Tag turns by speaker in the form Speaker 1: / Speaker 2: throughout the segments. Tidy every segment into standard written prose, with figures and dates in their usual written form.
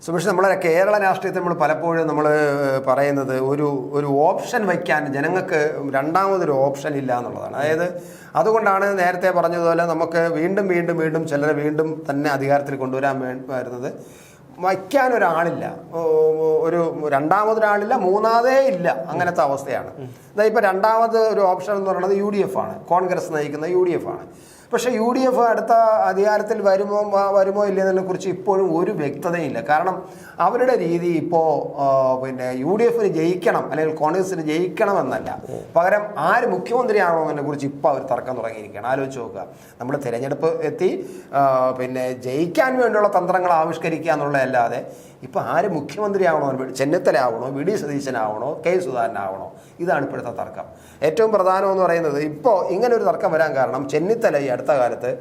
Speaker 1: സുമേഷ്, നമ്മളെ കേരള രാഷ്ട്രീയത്തിൽ നമ്മൾ പലപ്പോഴും നമ്മൾ പറയുന്നത് ഒരു ഓപ്ഷൻ വയ്ക്കാൻ ജനങ്ങൾക്ക് രണ്ടാമതൊരു ഓപ്ഷൻ ഇല്ല എന്നുള്ളതാണ്. അതായത് അതുകൊണ്ടാണ് നേരത്തെ പറഞ്ഞതുപോലെ നമുക്ക് വീണ്ടും വീണ്ടും വീണ്ടും ചിലരെ വീണ്ടും തന്നെ അധികാരത്തിൽ കൊണ്ടുവരാൻ വരുന്നത്. വയ്ക്കാനൊരാളില്ല, ഒരു രണ്ടാമതൊരാളില്ല, മൂന്നാമതേ ഇല്ല, അങ്ങനത്തെ അവസ്ഥയാണ്. അതായത് ഇപ്പോൾ രണ്ടാമത് ഒരു ഓപ്ഷൻ എന്ന് പറയുന്നത് UDF ആണ്, കോൺഗ്രസ് നയിക്കുന്ന UDF ആണ്. പക്ഷേ UDF അടുത്ത അധികാരത്തിൽ വരുമോ ഇല്ലെന്നതിനെ കുറിച്ച് ഇപ്പോഴും ഒരു വ്യക്തതയില്ല. കാരണം അവരുടെ രീതി ഇപ്പോൾ പിന്നെ UDFന് ജയിക്കണം അല്ലെങ്കിൽ കോൺഗ്രസിന് ജയിക്കണമെന്നല്ല, പകരം ആര് മുഖ്യമന്ത്രിയാകണമെന്നതിനെ കുറിച്ച് ഇപ്പോൾ അവർ തർക്കം തുടങ്ങിയിരിക്കുകയാണ്. ആലോചിച്ച് നോക്കുക, നമ്മൾ തിരഞ്ഞെടുപ്പ് എത്തി പിന്നെ ജയിക്കാൻ വേണ്ടിയുള്ള തന്ത്രങ്ങൾ ആവിഷ്കരിക്കുക എന്നുള്ളതല്ലാതെ ഇപ്പോൾ ആര് മുഖ്യമന്ത്രിയാവണോ, ചെന്നിത്തല ആവണോ, VD സതീശനാവണോ, K സുധാകരനാവണോ, ഇതാണ് ഇപ്പോഴത്തെ തർക്കം. ഏറ്റവും പ്രധാനമെന്ന് പറയുന്നത് ഇപ്പോൾ ഇങ്ങനൊരു തർക്കം വരാൻ കാരണം ചെന്നിത്തല ഈ അടുത്ത കാലത്ത്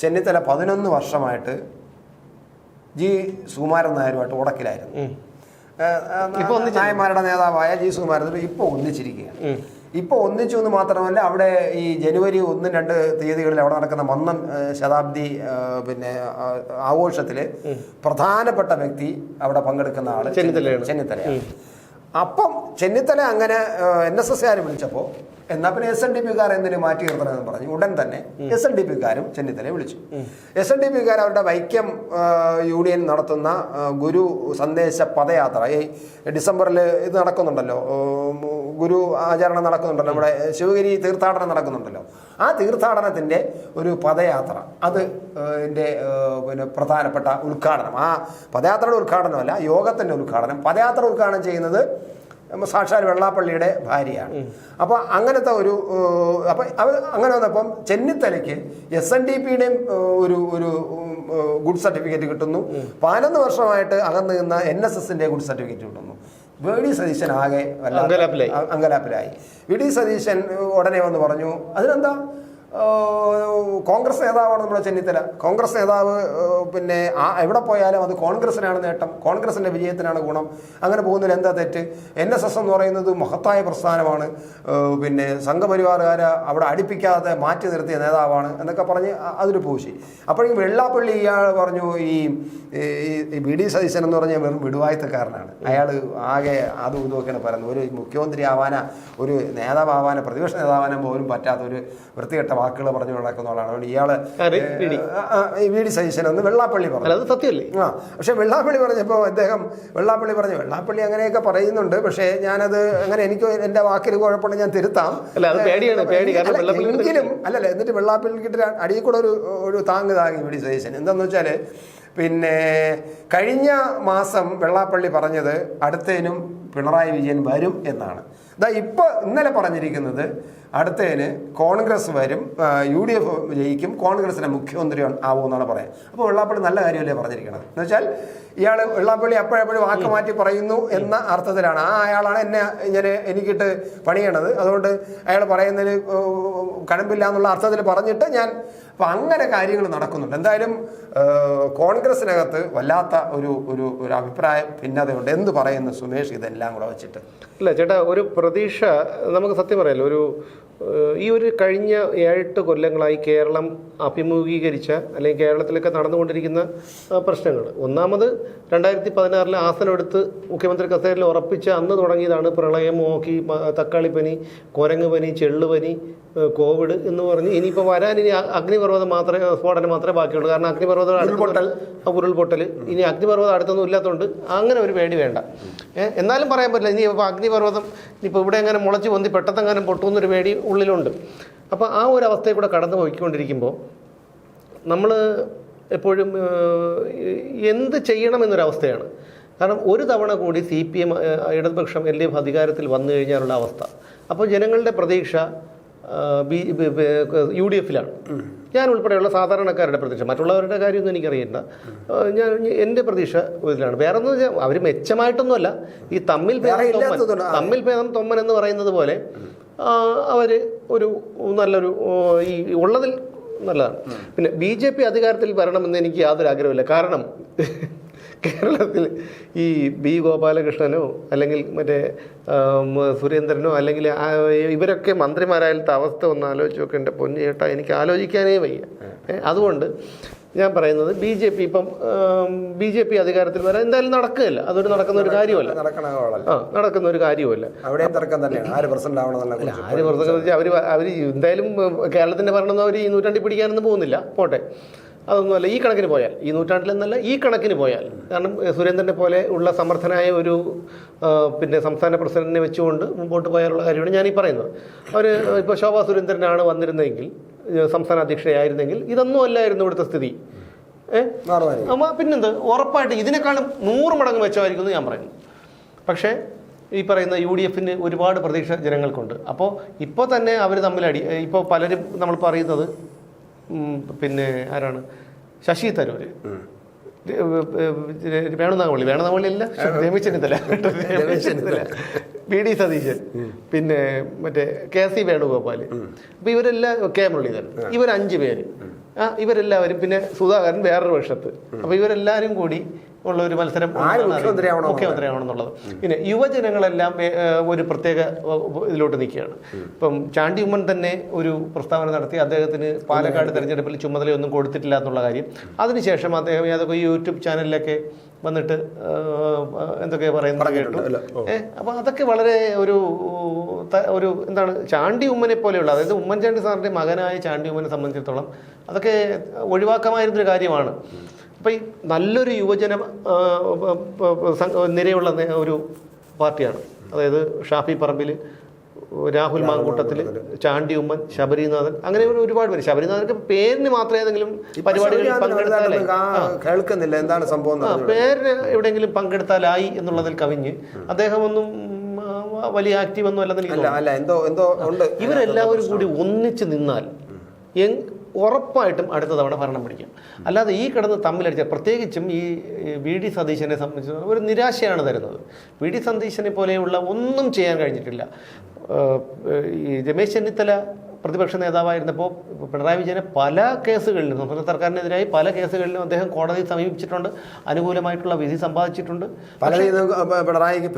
Speaker 1: 11 വർഷമായിട്ട് G സുകുമാരൻ നായരുമായിട്ട് ഉടക്കിലായിരുന്നു. നായന്മാരുടെ നേതാവായ G സുകുമാരൻ ഇപ്പോൾ ഒന്നിച്ചിരിക്കുകയാണ്. ഇപ്പോൾ ഒന്നിച്ചു എന്ന് മാത്രമല്ല, അവിടെ ഈ ജനുവരി 1-2 തീയതികളിൽ അവിടെ നടക്കുന്ന 100ാം ശതാബ്ദി പിന്നെ ആഘോഷത്തിൽ പ്രധാനപ്പെട്ട വ്യക്തി അവിടെ പങ്കെടുക്കുന്ന ആള് ചെന്നിത്തലയാണ്. അപ്പം ചെന്നിത്തല അങ്ങനെ NSSകാർ വിളിച്ചപ്പോൾ എന്നാൽ പിന്നെ SNDPക്കാർ എന്തിനു മാറ്റി നിർത്തണമെന്ന് പറഞ്ഞു ഉടൻ തന്നെ SNDPക്കാരും ചെന്നിത്തലയെ വിളിച്ചു. SNDPക്കാർ അവരുടെ വൈക്കം യൂണിയൻ നടത്തുന്ന ഗുരു സന്ദേശ പദയാത്ര ഈ ഡിസംബറിൽ ഇത് നടക്കുന്നുണ്ടല്ലോ, ഗുരു ആചരണം നടക്കുന്നുണ്ടല്ലോ, നമ്മുടെ ശിവഗിരി തീർത്ഥാടനം നടക്കുന്നുണ്ടല്ലോ. ആ തീർത്ഥാടനത്തിൻ്റെ ഒരു പദയാത്ര, അത് ഇതിൻ്റെ പിന്നെ പ്രധാനപ്പെട്ട ഉദ്ഘാടനം, ആ പദയാത്രയുടെ ഉദ്ഘാടനമല്ല, യോഗത്തിൻ്റെ ഉദ്ഘാടനം, പദയാത്ര ഉദ്ഘാടനം ചെയ്യുന്നത് സാക്ഷാൽ വെള്ളാപ്പള്ളിയുടെ ഭാര്യയാണ്. അപ്പോൾ അങ്ങനത്തെ അപ്പം അങ്ങനെ വന്നപ്പം ചെന്നിത്തലയ്ക്ക് SNDPയുടെയും ഒരു ഗുഡ് സർട്ടിഫിക്കറ്റ് കിട്ടുന്നു, 11 വർഷമായിട്ട് അകന്നു നിന്ന NSSന്റെ ഗുഡ് സർട്ടിഫിക്കറ്റ് കിട്ടുന്നു. VD സതീശൻ ആകെ അങ്കലാപ്പിലായി. VD സതീശൻ ഉടനെ വന്ന് പറഞ്ഞു, അതിനെന്താ, കോൺഗ്രസ് നേതാവാണ് നമ്മുടെ ചെന്നിത്തല, കോൺഗ്രസ് നേതാവ്, പിന്നെ എവിടെ പോയാലും അത് കോൺഗ്രസിനാണ് നേട്ടം, കോൺഗ്രസിൻ്റെ വിജയത്തിനാണ് ഗുണം, അങ്ങനെ പോകുന്നതിൽ എന്താ തെറ്റ്? NSS എന്ന് പറയുന്നത് മഹത്തായ പ്രസ്ഥാനമാണ്, പിന്നെ സംഘപരിവാറുകാരെ അവിടെ അടുപ്പിക്കാതെ മാറ്റി നിർത്തിയ നേതാവാണ് എന്നൊക്കെ പറഞ്ഞ് അതൊരു പൂശി. അപ്പോഴേക്കും വെള്ളാപ്പള്ളി ഇയാൾ പറഞ്ഞു, ഈ VD സതീശൻ എന്ന് പറഞ്ഞാൽ വെറും വിടുവായത്തക്കാരനാണ്, അയാൾ ആകെ അതും ഇതൊക്കെയാണ് പറയുന്നത്, ഒരു മുഖ്യമന്ത്രി ആവാനോ ഒരു നേതാവാനോ പ്രതിപക്ഷ നേതാവാനോ പോലും പറ്റാത്ത ഒരു വൃത്തികെട്ട വാക്കുകൾ പറഞ്ഞു നടക്കുന്ന ആളാണ്. അതുകൊണ്ട് ഇയാള് VD സതീശൻ എന്ന് വെള്ളാപ്പള്ളി പറഞ്ഞു. അത് സത്യമല്ലേ? പക്ഷെ വെള്ളാപ്പള്ളി പറഞ്ഞപ്പോൾ വെള്ളാപ്പള്ളി പറഞ്ഞു, വെള്ളാപ്പള്ളി അങ്ങനെയൊക്കെ പറയുന്നുണ്ട്, പക്ഷേ ഞാനത് അങ്ങനെ എനിക്ക് എൻ്റെ വാക്കിൽ കുഴപ്പമുണ്ട്, ഞാൻ തിരുത്താം എങ്കിലും അല്ലല്ല. എന്നിട്ട് വെള്ളാപ്പള്ളിക്കിട്ട് അടിയിൽ കൂടെ ഒരു താങ്ങി VD സതീശൻ. എന്താന്ന് വെച്ചാൽ, പിന്നെ കഴിഞ്ഞ മാസം വെള്ളാപ്പള്ളി പറഞ്ഞത് അടുത്തതിനും പിണറായി വിജയൻ വരും എന്നാണ്. ഇപ്പോൾ ഇന്നലെ പറഞ്ഞിരിക്കുന്നത് അടുത്തതിന് കോൺഗ്രസ് വരും, UDF ജയിക്കും, കോൺഗ്രസിൻ്റെ മുഖ്യമന്ത്രി ആവുമെന്നാണ് പറയാം. അപ്പോൾ വെള്ളാപ്പള്ളി നല്ല കാര്യമല്ലേ പറഞ്ഞിരിക്കണം. എന്ന് വെച്ചാൽ ഇയാൾ വെള്ളാപ്പള്ളി അപ്പോഴെപ്പോഴും വാക്ക് മാറ്റി പറയുന്നു എന്ന അർത്ഥത്തിലാണ്. അയാളാണ് ഇങ്ങനെ എനിക്കിട്ട് പണിയണത്, അതുകൊണ്ട് അയാൾ പറയുന്നതിൽ കഴമ്പില്ല എന്നുള്ള അർത്ഥത്തിൽ പറഞ്ഞിട്ട് ഞാൻ. അപ്പം അങ്ങനെ കാര്യങ്ങൾ നടക്കുന്നുണ്ട്. എന്തായാലും കോൺഗ്രസിനകത്ത് വല്ലാത്ത ഒരു അഭിപ്രായ ഭിന്നതയുണ്ട്. എന്ത് പറയുന്നു സുമേഷ് ഇതെല്ലാം കൂടെ വെച്ചിട്ട്?
Speaker 2: അല്ല ചേട്ടാ, ഒരു പ്രതീക്ഷ നമുക്ക് സത്യം പറയാമല്ലോ, ഈ ഒരു കഴിഞ്ഞ 7-8 കൊല്ലങ്ങളായി കേരളം അഭിമുഖീകരിച്ച അല്ലെങ്കിൽ കേരളത്തിലൊക്കെ നടന്നുകൊണ്ടിരിക്കുന്ന പ്രശ്നങ്ങൾ, ഒന്നാമത് 2016 ആസനമെടുത്ത് മുഖ്യമന്ത്രി കസേരയിൽ ഉറപ്പിച്ച് അന്ന് തുടങ്ങിയതാണ് പ്രളയം, തക്കാളിപ്പനി, കുരങ്ങുപനി, ചെള്ളുപനി, കോവിഡ് എന്ന് പറഞ്ഞ് ഇനിയിപ്പോൾ ഇനി അഗ്നിപർവ്വതം സ്ഫോടനം മാത്രമേ ബാക്കിയുള്ളൂ. കാരണം ഉരുൾപൊട്ടൽ, ഇനി അഗ്നിപർവ്വതം അടുത്തൊന്നും ഇല്ലാത്തതുകൊണ്ട് അങ്ങനെ ഒരു പേടി വേണ്ട. എന്നാലും പറയാൻ പറ്റില്ല, ഇനി ഇപ്പോൾ അഗ്നിപർവ്വതം ഇപ്പോൾ ഇവിടെ എങ്ങനെ മുളച്ച് പൊന്തി പെട്ടെന്നെങ്ങാനും പൊട്ടുമെന്നൊരു പേടി ഉള്ളിലുണ്ട്. അപ്പോൾ ആ ഒരു അവസ്ഥയിൽ കൂടെ കടന്നു പോയിക്കൊണ്ടിരിക്കുമ്പോൾ നമ്മൾ എപ്പോഴും എന്ത് ചെയ്യണമെന്നൊരവസ്ഥയാണ്. കാരണം ഒരു തവണ കൂടി CPM ഇടതുപക്ഷം LDF അധികാരത്തിൽ വന്നു കഴിഞ്ഞാലുള്ള അവസ്ഥ, അപ്പോൾ ജനങ്ങളുടെ പ്രതീക്ഷ UDFലാണ്. ഞാൻ ഉൾപ്പെടെയുള്ള സാധാരണക്കാരുടെ പ്രതീക്ഷ, മറ്റുള്ളവരുടെ കാര്യമൊന്നും എനിക്കറിയില്ല. എൻ്റെ പ്രതീക്ഷ ഇതിലാണ്. വേറെ ഒന്നും വെച്ചാൽ അവർ മെച്ചമായിട്ടൊന്നുമല്ല, ഈ തമ്മിൽ ഭേദം തൊമ്മൻ എന്ന് പറയുന്നത് പോലെ അവർ നല്ലൊരു ഈ ഉള്ളതിൽ നല്ലതാണ്. പിന്നെ BJP അധികാരത്തിൽ വരണമെന്ന് എനിക്ക് യാതൊരു ആഗ്രഹമില്ല. കാരണം കേരളത്തിൽ ഈ B ഗോപാലകൃഷ്ണനോ അല്ലെങ്കിൽ മറ്റേ സുരേന്ദ്രനോ അല്ലെങ്കിൽ ഇവരൊക്കെ മന്ത്രിമാരായാലത്തെ അവസ്ഥ ഒന്ന് ആലോചിച്ച് നോക്കെ. എൻ്റെ പൊന്നു ചേട്ടാ, എനിക്ക് ആലോചിക്കാനേ വയ്യ. അതുകൊണ്ട് ഞാൻ പറയുന്നത് BJP അധികാരത്തിൽ വരാൻ എന്തായാലും നടക്കുകയില്ല. അതൊരു നടക്കുന്ന ഒരു കാര്യമല്ല. നടക്കുന്ന ഒരു കാര്യമല്ല.
Speaker 1: അവിടെ തർക്കം തന്നെയാണ് ആര് പ്രസിഡന്റ് ആവണമെന്നുള്ള.
Speaker 2: ആര് പ്രസിഡന്റ് അവർ എന്തായാലും കേരളത്തിന്റെ ഭരണം അവർ ഈ നൂറ്റാണ്ടിൽ പിടിക്കാനൊന്നും പോകുന്നില്ല. പോട്ടെ, അതൊന്നുമല്ല. ഈ കണക്കിന് പോയാൽ, ഈ നൂറ്റാണ്ടിലെന്നല്ല, ഈ കണക്കിന് പോയാൽ, കാരണം സുരേന്ദ്രനെ പോലെ ഉള്ള സമർത്ഥനായ ഒരു പിന്നെ സംസ്ഥാന പ്രസിഡന്റിനെ വെച്ചുകൊണ്ട് മുമ്പോട്ട് പോയാലുള്ള കാര്യമാണ് ഞാനീ പറയുന്നത്. അവർ ഇപ്പോൾ ശോഭാ സുരേന്ദ്രനാണ് വന്നിരുന്നെങ്കിൽ, സംസ്ഥാന അധ്യക്ഷയായിരുന്നെങ്കിൽ ഇതൊന്നും അല്ലായിരുന്നു ഇവിടുത്തെ സ്ഥിതി. പിന്നെന്ത്, ഉറപ്പായിട്ട് ഇതിനേക്കാളും 100 മടങ്ങ് മെച്ചമായിരിക്കും ഞാൻ പറയുന്നു. പക്ഷേ ഈ പറയുന്ന UDFന് ഒരുപാട് പ്രതീക്ഷ ജനങ്ങൾക്കുണ്ട്. അപ്പോൾ ഇപ്പോൾ തന്നെ അവർ തമ്മിലടി. ഇപ്പോൾ പലരും നമ്മൾ പറയുന്നത് പിന്നെ ആരാണ്, ശശി തരൂർ, വേണുനാഗവള്ളി അല്ല, രമേശ് ചെന്നിത്തല, PD സതീശൻ, പിന്നെ മറ്റേ KC വേണുഗോപാൽ, അപ്പോൾ ഇവരെല്ലാം, K മുരളീധരൻ, ഇവർ 5 പേര്, ഇവരെല്ലാവരും, പിന്നെ സുധാകരൻ വേറൊരു പക്ഷത്ത്. അപ്പോൾ ഇവരെല്ലാവരും കൂടി ഉള്ള ഒരു മത്സരം മുഖ്യമന്ത്രിയാവണമെന്നുള്ളത്. പിന്നെ യുവജനങ്ങളെല്ലാം ഒരു പ്രത്യേക ഇതിലോട്ട് നിൽക്കുകയാണ്. ഇപ്പം ചാണ്ടി ഉമ്മൻ തന്നെ ഒരു പ്രസ്താവന നടത്തി, അദ്ദേഹത്തിന് പാലക്കാട് തെരഞ്ഞെടുപ്പിൽ ചുമതലയൊന്നും കൊടുത്തിട്ടില്ല എന്നുള്ള കാര്യം. അതിനുശേഷം അദ്ദേഹം ഏതൊക്കെ യൂട്യൂബ് ചാനലിലൊക്കെ വന്നിട്ട് എന്തൊക്കെ പറയുന്നത് കേട്ടു. അപ്പോൾ അതൊക്കെ വളരെ ഒരു എന്താണ്, ചാണ്ടി ഉമ്മനെ പോലെയുള്ള, അതായത് ഉമ്മൻചാണ്ടി സാറിൻ്റെ മകനായ ചാണ്ടി ഉമ്മനെ സംബന്ധിച്ചിടത്തോളം അതൊക്കെ ഒഴിവാക്കാമായിരുന്നൊരു കാര്യമാണ്. അപ്പോൾ ഈ നല്ലൊരു യുവജന നിരയുള്ള ഒരു പാർട്ടിയാണ്. അതായത് ഷാഫി പറമ്പിൽ, രാഹുൽ മാങ്കൂട്ടത്തിൽ, ചാണ്ടി ഉമ്മൻ, ശബരിനാഥൻ, അങ്ങനെ ഒരുപാട് പേര്. ശബരിനാഥനൊക്കെ പേരിന് മാത്രമേ ഏതെങ്കിലും പരിപാടികളിൽ പങ്കെടുത്താലേ,
Speaker 1: കേൾക്കുന്നില്ല എന്താണ് സംഭവം,
Speaker 2: പേര് എവിടെയെങ്കിലും പങ്കെടുത്താലായി എന്നുള്ളതിൽ കവിഞ്ഞ് അദ്ദേഹമൊന്നും വലിയ ആക്റ്റീവ് ഒന്നും അല്ലെന്ന് എനിക്ക് തോന്നുന്നു. ഇവരെല്ലാവരും കൂടി ഒന്നിച്ച് നിന്നാൽ ഉറപ്പായിട്ടും അടുത്ത തവണ ഭരണം പിടിക്കും. അല്ലാതെ ഈ കിടന്ന് തമ്മിലടിച്ച, പ്രത്യേകിച്ചും ഈ VD സതീശനെ സംബന്ധിച്ച് ഒരു നിരാശയാണ് തരുന്നത്. VD സതീശനെ പോലെയുള്ള ഒന്നും ചെയ്യാൻ കഴിഞ്ഞിട്ടില്ല. ഈ രമേശ് ചെന്നിത്തല പ്രതിപക്ഷ നേതാവായിരുന്നപ്പോൾ പിണറായി വിജയനെ പല കേസുകളിലും, സംസ്ഥാന സർക്കാരിനെതിരായി പല കേസുകളിലും അദ്ദേഹം കോടതിയെ സമീപിച്ചിട്ടുണ്ട്, അനുകൂലമായിട്ടുള്ള വിധി സമ്പാദിച്ചിട്ടുണ്ട്.
Speaker 1: പിണറായിക്ക്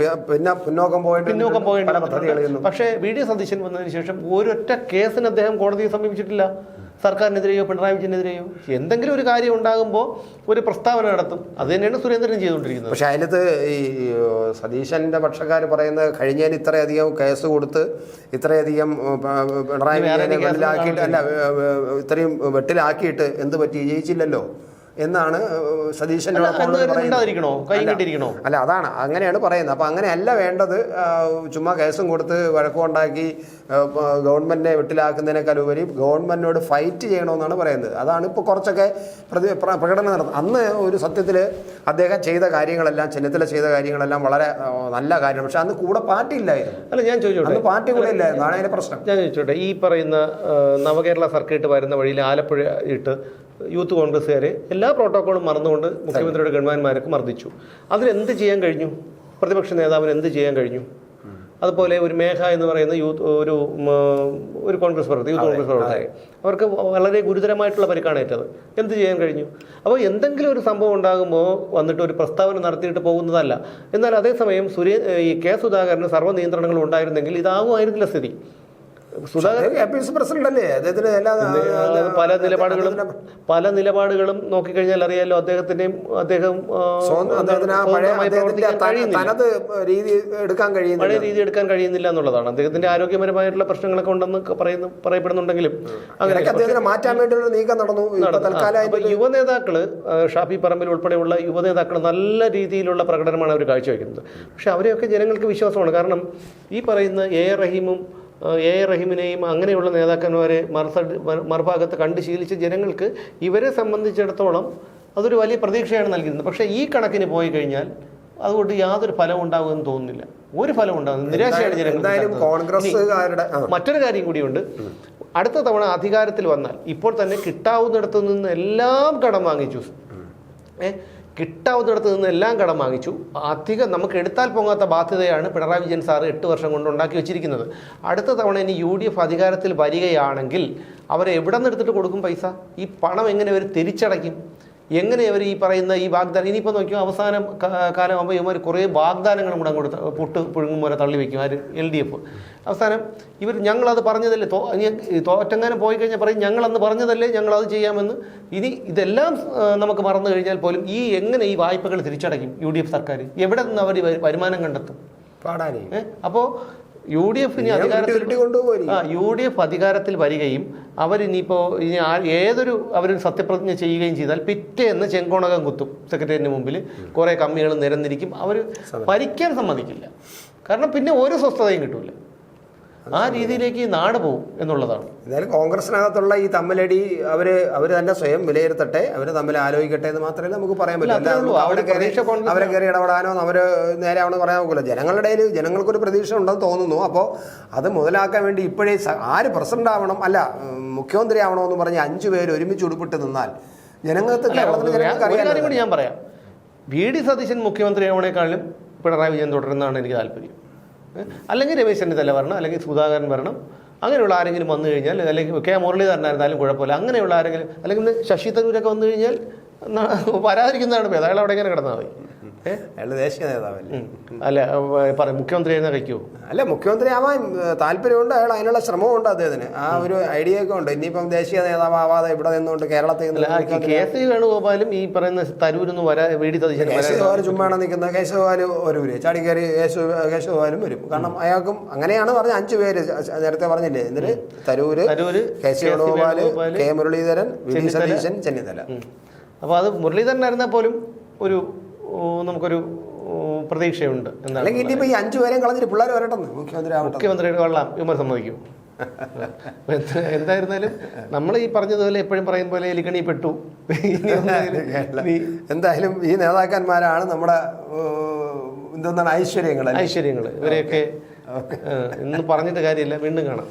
Speaker 1: പിന്നോക്കം പോയിട്ടുണ്ട്.
Speaker 2: പക്ഷേ VD സതീശൻ വന്നതിന് ശേഷം ഒരൊറ്റ കേസിന് അദ്ദേഹം കോടതിയെ സമീപിച്ചിട്ടില്ല. സർക്കാരിനെതിരെയോ പിണറായി വിജയനെതിരെയോ എന്തെങ്കിലും ഒരു കാര്യം ഉണ്ടാകുമ്പോൾ ഒരു പ്രസ്താവന നടത്തും. അത് തന്നെയാണ് സുരേന്ദ്രൻ ചെയ്തുകൊണ്ടിരിക്കുന്നത്.
Speaker 1: പക്ഷെ അതിനകത്ത് ഈ സതീശന്റെ പക്ഷക്കാർ പറയുന്നത് കഴിഞ്ഞതിന് ഇത്രയധികം കേസ് കൊടുത്ത് ഇത്രയധികം പിണറായി വിജയനെ വെട്ടിലാക്കിയിട്ട്, അല്ല ഇത്രയും വെട്ടിലാക്കിയിട്ട് എന്ത് പറ്റി, ജയിച്ചില്ലല്ലോ എന്നാണ് സതീശൻ്റെ. അല്ല, അതാണ് അങ്ങനെയാണ് പറയുന്നത്. അപ്പം അങ്ങനെയല്ല വേണ്ടത്. ചുമ്മാ കേസും കൊടുത്ത് വഴക്കമുണ്ടാക്കി ഗവൺമെന്റിനെ വെട്ടിലാക്കുന്നതിനേക്കാൾ ഉപരി ഗവൺമെന്റിനോട് ഫൈറ്റ് ചെയ്യണമെന്നാണ് പറയുന്നത്. അതാണ് ഇപ്പോൾ കുറച്ചൊക്കെ പ്രകടനം നടത്തുന്നത്. അന്ന് ഒരു സത്യത്തിൽ അദ്ദേഹം ചെയ്ത കാര്യങ്ങളെല്ലാം, ചെന്നിത്തല ചെയ്ത കാര്യങ്ങളെല്ലാം വളരെ നല്ല കാര്യമാണ്. പക്ഷെ അന്ന് കൂടെ പാർട്ടി ഇല്ലായിരുന്നു.
Speaker 2: അല്ല, ഞാൻ ചോദിച്ചോട്ടെ,
Speaker 1: അന്ന് പാർട്ടി കൂടെ ഇല്ലായിരുന്നു. അതാണ് അതിന്റെ പ്രശ്നം.
Speaker 2: ഞാൻ ചോദിച്ചോട്ടെ, ഈ പറയുന്ന നവകേരള സർക്കിട്ട് വരുന്ന വഴിയിൽ ആലപ്പുഴ ഇട്ട് യൂത്ത് കോൺഗ്രസ്സുകാരെ എല്ലാ പ്രോട്ടോക്കോളും മറന്നുകൊണ്ട് മുഖ്യമന്ത്രിയുടെ ഗൺമാന്മാരൊക്കെ മർദ്ദിച്ചു. അതിനെന്ത് ചെയ്യാൻ കഴിഞ്ഞു? പ്രതിപക്ഷ നേതാവിന് എന്ത് ചെയ്യാൻ കഴിഞ്ഞു? അതുപോലെ ഒരു മേഘ എന്ന് പറയുന്ന ഒരു കോൺഗ്രസ് പ്രവർത്തകർ, യൂത്ത് കോൺഗ്രസ് പ്രവർത്തകർ, അവർക്ക് വളരെ ഗുരുതരമായിട്ടുള്ള പരിക്കാണ് ഏറ്റത്. എന്ത് ചെയ്യാൻ കഴിഞ്ഞു? അപ്പോൾ എന്തെങ്കിലും ഒരു സംഭവം ഉണ്ടാകുമ്പോൾ വന്നിട്ട് ഒരു പ്രസ്താവന നടത്തിയിട്ട് പോകുന്നതല്ല. എന്നാൽ അതേസമയം ഈ K സുധാകരന് സർവ്വ നിയന്ത്രണങ്ങളും ഉണ്ടായിരുന്നെങ്കിൽ ഇതാവുമായിരുന്നില്ല സ്ഥിതി.
Speaker 1: പ്രസിഡന്റല്ലേ, അദ്ദേഹത്തിന്
Speaker 2: പല നിലപാടുകളും നോക്കിക്കഴിഞ്ഞാൽ അറിയാലോ. അദ്ദേഹം പഴയ രീതി എടുക്കാൻ കഴിയുന്നില്ല എന്നുള്ളതാണ്. അദ്ദേഹത്തിന്റെ ആരോഗ്യപരമായിട്ടുള്ള പ്രശ്നങ്ങളൊക്കെ ഉണ്ടെന്ന് പറയപ്പെടുന്നുണ്ടെങ്കിലും അങ്ങനെ
Speaker 1: മാറ്റാൻ വേണ്ടിയുള്ള നീക്കം നടന്നു.
Speaker 2: യുവനേതാക്കള്, ഷാഫി പറമ്പിൽ ഉൾപ്പെടെയുള്ള യുവനേതാക്കൾ നല്ല രീതിയിലുള്ള പ്രകടനമാണ് അവർ കാഴ്ചവെക്കുന്നത്. പക്ഷെ അവരെയൊക്കെ ജനങ്ങൾക്ക് വിശ്വാസമാണ്. കാരണം ഈ പറയുന്ന എ റഹീമിനെയും അങ്ങനെയുള്ള നേതാക്കന്മാരെ മറുഭാഗത്ത് കണ്ട് ശീലിച്ച ജനങ്ങൾക്ക് ഇവരെ സംബന്ധിച്ചിടത്തോളം അതൊരു വലിയ പ്രതീക്ഷയാണ് നൽകുന്നത്. പക്ഷേ ഈ കണക്കിന് പോയി കഴിഞ്ഞാൽ അതുകൊണ്ട് യാതൊരു ഫലം ഉണ്ടാകുമെന്ന് തോന്നുന്നില്ല. ഒരു ഫലം ഉണ്ടാകുന്നു, നിരാശയാണ് ജനങ്ങൾ. മറ്റൊരു കാര്യം കൂടിയുണ്ട്. അടുത്ത തവണ അധികാരത്തിൽ വന്നാൽ ഇപ്പോൾ തന്നെ കിട്ടാവുന്നിടത്തു നിന്ന് എല്ലാം കടം വാങ്ങിച്ചു. കിട്ടാവുന്നിടത്ത് നിന്ന് എല്ലാം കടം വാങ്ങിച്ചു. അധികം നമുക്ക് എടുത്താൽ പോകാത്ത ബാധ്യതയാണ് പിണറായി വിജയൻ സാറ് 8 വർഷം കൊണ്ട് ഉണ്ടാക്കി വെച്ചിരിക്കുന്നത്. അടുത്ത തവണ ഇനി UDF അധികാരത്തിൽ വരികയാണെങ്കിൽ അവരെ എവിടെ നിന്ന് എടുത്തിട്ട് കൊടുക്കും പൈസ? ഈ പണം എങ്ങനെ അവർ തിരിച്ചടയ്ക്കും? എങ്ങനെ അവർ ഈ പറയുന്ന ഈ വാഗ്ദാനം ഇനിയിപ്പോൾ നോക്കിയോ അവസാനം കാലമാകുമ്പോൾ ഇവർ കുറേ വാഗ്ദാനങ്ങളും കൂടെ അങ്ങോട്ട് പുട്ട് പുഴുങ്ങും പോലെ തള്ളി വയ്ക്കും ആര് LDF. അവസാനം ഇവർ ഞങ്ങളത് പറഞ്ഞതല്ലേ തോറ്റങ്ങാനും പോയി കഴിഞ്ഞാൽ പറയും ഞങ്ങളന്ന് പറഞ്ഞതല്ലേ ഞങ്ങളത് ചെയ്യാമെന്ന്. ഇനി ഇതെല്ലാം നമുക്ക് മറന്നു കഴിഞ്ഞാൽ പോലും എങ്ങനെ ഈ വായ്പകൾ തിരിച്ചടയ്ക്കും UDF സർക്കാർ? എവിടെ നിന്ന് അവർ വരുമാനം കണ്ടെത്തും?
Speaker 1: പാടാനേ.
Speaker 2: അപ്പോൾ UDF അധികാരത്തിൽ വരികയും അവരിനിയിപ്പോൾ ഏതൊരു അവരൊരു സത്യപ്രതിജ്ഞ ചെയ്യുകയും ചെയ്താൽ പിറ്റേന്ന് ചെങ്കോണകം കുത്തും സെക്രട്ടേറിയറ്റിന് മുമ്പിൽ. കുറേ കമ്മികൾ നിരന്നിരിക്കും. അവർ ഭരിക്കാൻ സമ്മതിക്കില്ല. കാരണം പിന്നെ ഒരു സ്വസ്ഥതയും കിട്ടൂല. ആ രീതിയിലേക്ക് ഈ നാട് പോകും എന്നുള്ളതാണ്.
Speaker 1: എന്തായാലും കോൺഗ്രസിനകത്തുള്ള ഈ തമ്മിലടി അവര് തന്നെ സ്വയം വിലയിരുത്തട്ടെ, അവര് തമ്മിൽ ആലോചിക്കട്ടെ എന്ന് മാത്രമേ നമുക്ക് പറയാൻ പറ്റൂ. അവരെ കയറി ഇടപെടാനോ അവര് നേരെ ആവണമെന്ന് പറയാൻ നോക്കില്ല. ജനങ്ങൾക്കൊരു പ്രതീക്ഷ ഉണ്ടെന്ന് തോന്നുന്നു. അപ്പോൾ അത് മുതലാക്കാൻ വേണ്ടി ഇപ്പോഴേ ആര് പ്രസിഡന്റ് ആവണം, അല്ല മുഖ്യമന്ത്രി ആവണോ എന്ന് പറഞ്ഞ് 5 പേര് ഒരുമിച്ച് ഉടുപ്പിട്ട് നിന്നാൽ ജനങ്ങൾക്ക്
Speaker 2: കാര്യം കൂടി ഞാൻ പറയാം. VD സതീശൻ മുഖ്യമന്ത്രി ആവണേക്കാളും പിണറായി വിജയൻ തുടരുന്നതാണ് എനിക്ക് താല്പര്യം. അല്ലെങ്കിൽ രമേശ് ചെന്നിത്തല വരണം, അല്ലെങ്കിൽ സുധാകരൻ വരണം. അങ്ങനെയുള്ള ആരെങ്കിലും വന്നു കഴിഞ്ഞാൽ, അല്ലെങ്കിൽ K മുരളീധരനായിരുന്നാലും കുഴപ്പമില്ല. അങ്ങനെയുള്ള ആരെങ്കിലും, അല്ലെങ്കിൽ ശശി തരൂരൊക്കെ വന്നു കഴിഞ്ഞാൽ വരാതിരിക്കുന്നതാണ് ഭേദം. അയാൾ അവിടെ എങ്ങനെ കിടന്നാൽ മതി.
Speaker 1: അയാൾ ദേശീയ നേതാവല്ലേ?
Speaker 2: അല്ല മുഖ്യമന്ത്രി ആയിരുന്ന കഴിക്കുമോ?
Speaker 1: അല്ല, മുഖ്യമന്ത്രി ആവാൻ താല്പര്യമുണ്ട്. അയാൾ അതിനുള്ള ശ്രമമുണ്ട്. അദ്ദേഹത്തിന് ആ ഒരു ഐഡിയ ഒക്കെ ഉണ്ട്. ഇനിയിപ്പം ദേശീയ നേതാവാതെ ഇവിടെ നിന്നുകൊണ്ട് കേരളത്തിൽ
Speaker 2: KC വേണുഗോപാലും ഈ പറയുന്ന തരൂരൊന്നും VD സതീശൻ
Speaker 1: കേശവപാൽ ചുമ്മാണ് നിൽക്കുന്നത്. കേശവപാൽ ഒരു ചാടിക്കയറി കേശവപാലും വരും. കാരണം അയാൾക്കും അങ്ങനെയാണ് പറഞ്ഞ 5 പേര് നേരത്തെ പറഞ്ഞില്ലേ. എന്നിട്ട് Tharoor, KC Venugopal, K Muraleedharan, VD Satheesan, Chennithala.
Speaker 2: അപ്പോൾ അത് മുരളീധരനായിരുന്നാൽ പോലും നമുക്കൊരു പ്രതീക്ഷയുണ്ട്.
Speaker 1: അല്ലെങ്കിൽ ഇനിയിപ്പോൾ ഈ 5 പേരെയും കളഞ്ഞിട്ട് പിള്ളേർ വരട്ടെന്ന്
Speaker 2: മുഖ്യമന്ത്രിയുടെ കൊള്ളാം ഇവർ സമ്മതിക്കും. എന്തായിരുന്നാലും നമ്മൾ ഈ പറഞ്ഞതുപോലെ എപ്പോഴും പറയും പോലെ എലിക്കണി പെട്ടു.
Speaker 1: എന്തായാലും ഈ നേതാക്കന്മാരാണ് നമ്മുടെ ഐശ്വര്യങ്ങൾ.
Speaker 2: ഇവരെയൊക്കെ ഇന്ന് പറഞ്ഞിട്ട് കാര്യമില്ല. വീണ്ടും കാണാം.